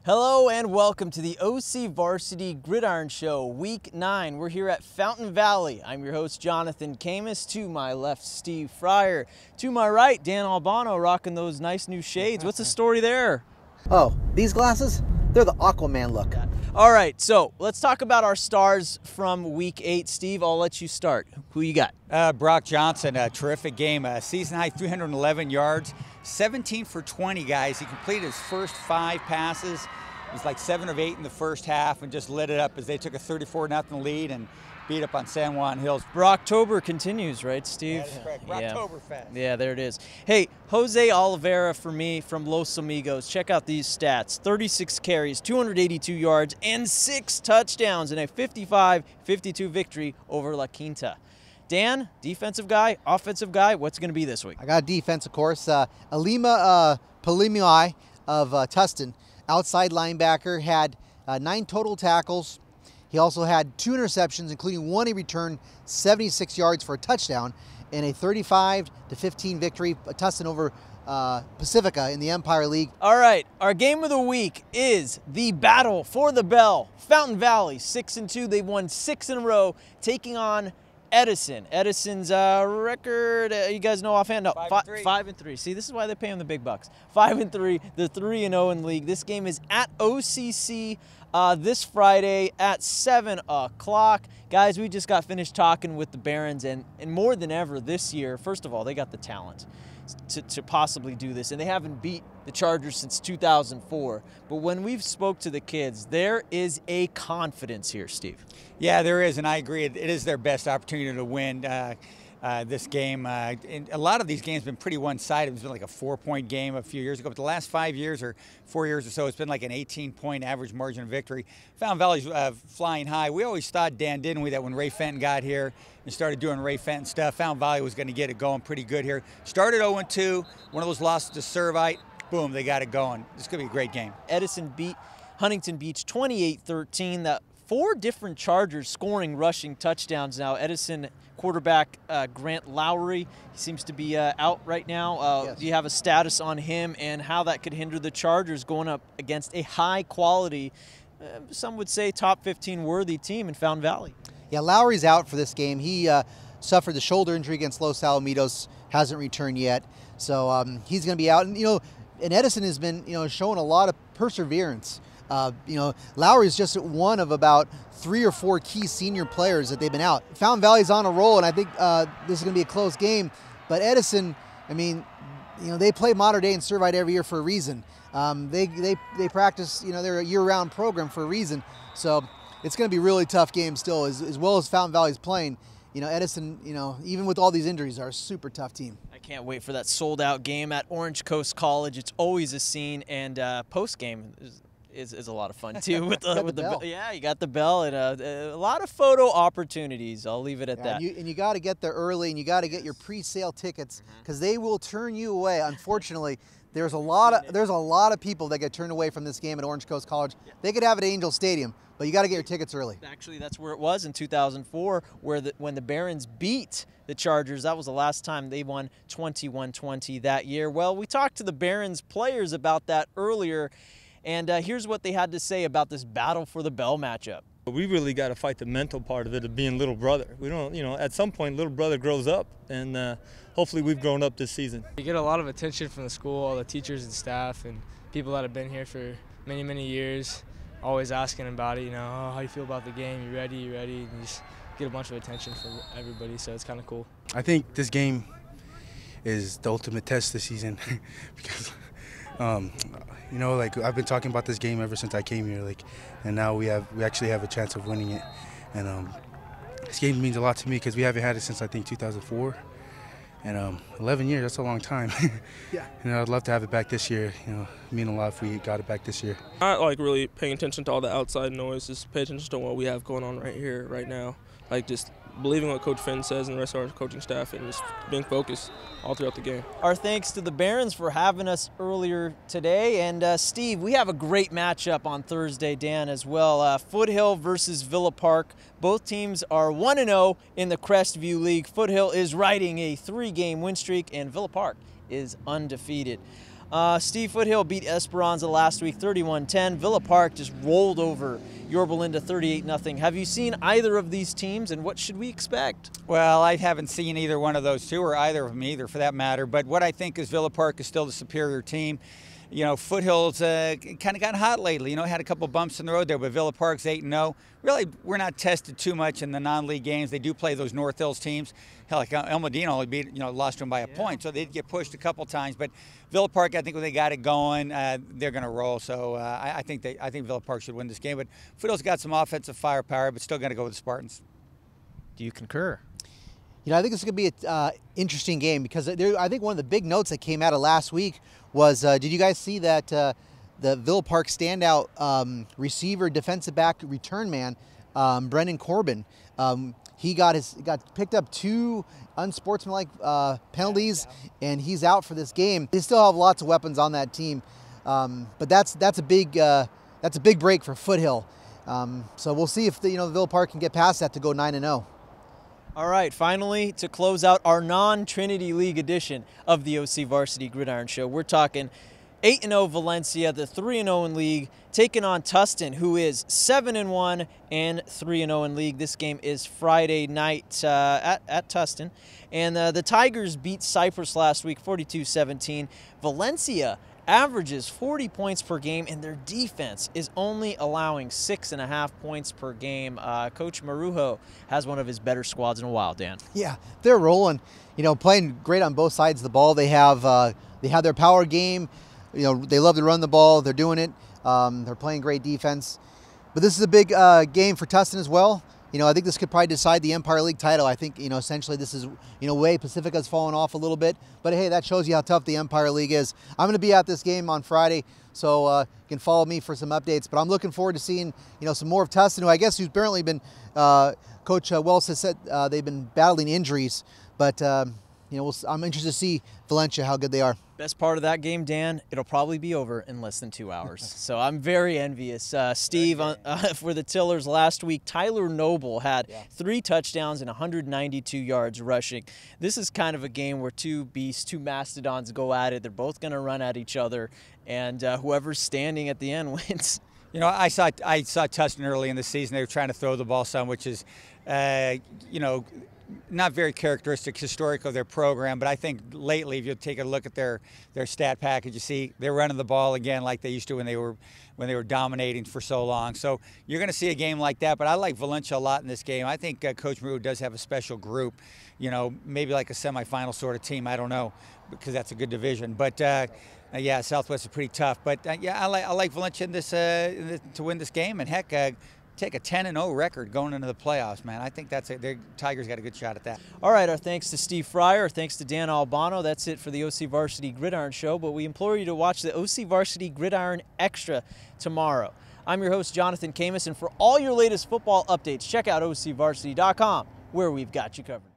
Hello and welcome to the OCVarsity Gridiron Show, Week 9. We're here at Fountain Valley. I'm your host, Jonathan Khamis. To my left, Steve Fryer. To my right, Dan Albano, rocking those nice new shades. What's the story there? Oh, these glasses? They're the Aquaman look. All right, so let's talk about our stars from Week 8. Steve, I'll let you start. Who you got? Brock Johnson, a terrific game. Season high 311 yards, 17 for 20, guys. He completed his first 5 passes. It was like 7 of 8 in the first half and just lit it up as they took a 34-0 lead and beat up on San Juan Hills. Brocktober continues, right, Steve? That is correct. Brocktoberfest. Yeah, there it is. Hey, Jose Oliveira for me from Los Amigos. Check out these stats. 36 carries, 282 yards, and 6 touchdowns in a 55-52 victory over La Quinta. Dan, defensive guy, offensive guy, what's going to be this week? I got defense, of course. Alima Palimiai of Tustin, outside linebacker, had 9 total tackles. He also had 2 interceptions, including 1 he returned 76 yards for a touchdown in a 35-15 victory, Tustin over Pacifica in the Empire League. All right, our game of the week is the battle for the bell. Fountain Valley, 6-2. They've won 6 in a row, taking on Edison. Edison's record, you guys know offhand? No, 5-3. See, this is why they pay him the big bucks. 5-3. They're 3-0 in league. This game is at OCC this Friday at 7 o'clock. Guys, we just got finished talking with the Barons, and more than ever this year, first of all, they got the talent to possibly do this, and they haven't beat the Chargers since 2004. But when we've spoke to the kids, there is a confidence here, Steve. Yeah, there is, and I agree. It is their best opportunity to win this game. And a lot of these games have been pretty one-sided. It's been like a 4-point game a few years ago, but the last 5 years or 4 years or so, it's been like an 18-point average margin of victory. Fountain Valley's flying high. We always thought, Dan, didn't we, that when Ray Fenton got here and started doing Ray Fenton stuff, Fountain Valley was going to get it going pretty good here. Started 0-2, one of those losses to Servite. Boom, they got it going. This could be a great game. Edison beat Huntington Beach 28-13. That 4 different Chargers scoring rushing touchdowns now. Edison quarterback Grant Lowry, he seems to be out right now. Yes. Do you have a status on him and how that could hinder the Chargers going up against a high quality, some would say top 15 worthy team in Fountain Valley? Yeah, Lowry's out for this game. He suffered the shoulder injury against Los Alamitos, hasn't returned yet. So he's going to be out. And Edison has been, showing a lot of perseverance. Lowry's just one of about 3 or 4 key senior players that they've been out. Fountain Valley's on a roll, and I think this is going to be a close game. But Edison, they play Mater Dei and Servite every year for a reason. They practice, they're a year-round program for a reason. So it's going to be a really tough game still, as well as Fountain Valley's playing. Edison, even with all these injuries, are a super tough team. I can't wait for that sold-out game at Orange Coast College. It's always a scene, and post-game is a lot of fun too with the bell. Yeah, you got the bell and a lot of photo opportunities. I'll leave it at that. And you got to get there early, and you got to get your pre-sale tickets because they will turn you away. Unfortunately, there's a lot of people that get turned away from this game at Orange Coast College. Yeah. They could have it at Angel Stadium, but you got to get your tickets early. Actually, that's where it was in 2004, when the Barons beat the Chargers. That was the last time they won 21-20 that year. Well, we talked to the Barons players about that earlier. And here's what they had to say about this battle for the bell matchup. We really got to fight the mental part of it of being little brother. We don't, at some point little brother grows up, and hopefully we've grown up this season. You get a lot of attention from the school, all the teachers and staff and people that have been here for many, many years, always asking about it, oh, how you feel about the game, you ready, and you just get a bunch of attention from everybody, so it's kind of cool. I think this game is the ultimate test this season because I've been talking about this game ever since I came here, and now we actually have a chance of winning it. And this game means a lot to me because we haven't had it since I think 2004, and 11 years, that's a long time. Yeah. I'd love to have it back this year. It'd mean a lot if we got it back this year. Not like really paying attention to all the outside noise, just pay attention to what we have going on right here, right now. Just believing what Coach Finn says and the rest of our coaching staff and just being focused all throughout the game. Our thanks to the Barons for having us earlier today. And Steve, we have a great matchup on Thursday, Dan, as well. Foothill versus Villa Park. Both teams are 1-0 in the Crestview League. Foothill is riding a 3-game win streak, and Villa Park is undefeated. Steve, Foothill beat Esperanza last week 31-10. Villa Park just rolled over Yorba Linda 38-0. Have you seen either of these teams, and what should we expect? Well, I haven't seen either one of those two, or either of them either for that matter, but what I think is Villa Park is still the superior team. You know, Foothill's kind of gotten hot lately. You know, had a couple bumps in the road there, but Villa Park's 8-0. Really, we're not tested too much in the non-league games. They do play those North Hills teams. Hell, like El Medina only beat, lost to them by a point, so they did get pushed a couple times. But Villa Park, I think when they got it going, they're going to roll. So I think Villa Park should win this game. But Foothill's got some offensive firepower, but still going to go with the Spartans. Do you concur? You know, I think this is going to be an interesting game because I think one of the big notes that came out of last week was, did you guys see that the Villa Park standout receiver, defensive back, return man, Brendan Corbin, he got picked up 2 unsportsmanlike penalties, and he's out for this game. They still have lots of weapons on that team, but that's a big break for Foothill. So we'll see if the Villa Park can get past that to go 9-0. All right, finally, to close out our non-Trinity League edition of the OCVarsity Gridiron Show, we're talking 8-0 Valencia, the 3-0 in league, taking on Tustin, who is 7-1 and 3-0 in league. This game is Friday night at Tustin. And the Tigers beat Cyprus last week, 42-17. Valencia averages 40 points per game, and their defense is only allowing 6.5 points per game. Coach Marujo has one of his better squads in a while, Dan. Yeah, they're rolling. Playing great on both sides of the ball. They have their power game. They love to run the ball. They're doing it. They're playing great defense. But this is a big game for Tustin as well. I think this could probably decide the Empire League title. I think, essentially this is, way Pacifica's fallen off a little bit. But, hey, that shows you how tough the Empire League is. I'm going to be at this game on Friday, so you can follow me for some updates. But I'm looking forward to seeing, some more of Tustin, who I guess who's apparently been, Coach Wells has said they've been battling injuries. But, I'm interested to see Valencia, how good they are. Best part of that game, Dan, it'll probably be over in less than 2 hours. So I'm very envious. Steve, for the Tillers last week, Tyler Noble had 3 touchdowns and 192 yards rushing. This is kind of a game where 2 beasts, 2 mastodons go at it. They're both going to run at each other, and whoever's standing at the end wins. I saw Tustin early in the season. They were trying to throw the ball some, which is, not very characteristic historic of their program, but I think lately, if you take a look at their stat package, you see they're running the ball again like they used to when they were dominating for so long. So you're going to see a game like that. But I like Valencia a lot in this game. I think Coach Maru does have a special group, maybe like a semifinal sort of team. I don't know, because that's a good division. But yeah, Southwest is pretty tough. But yeah, I like Valencia in this to win this game, and heck. Take a 10-0 record going into the playoffs, man. I think that's it. The Tigers got a good shot at that. All right, our thanks to Steve Fryer, our thanks to Dan Albano. That's it for the OCVarsity Gridiron Show, but we implore you to watch the OCVarsity Gridiron Extra tomorrow. I'm your host, Jonathan Khamis, and for all your latest football updates, check out OCVarsity.com, where we've got you covered.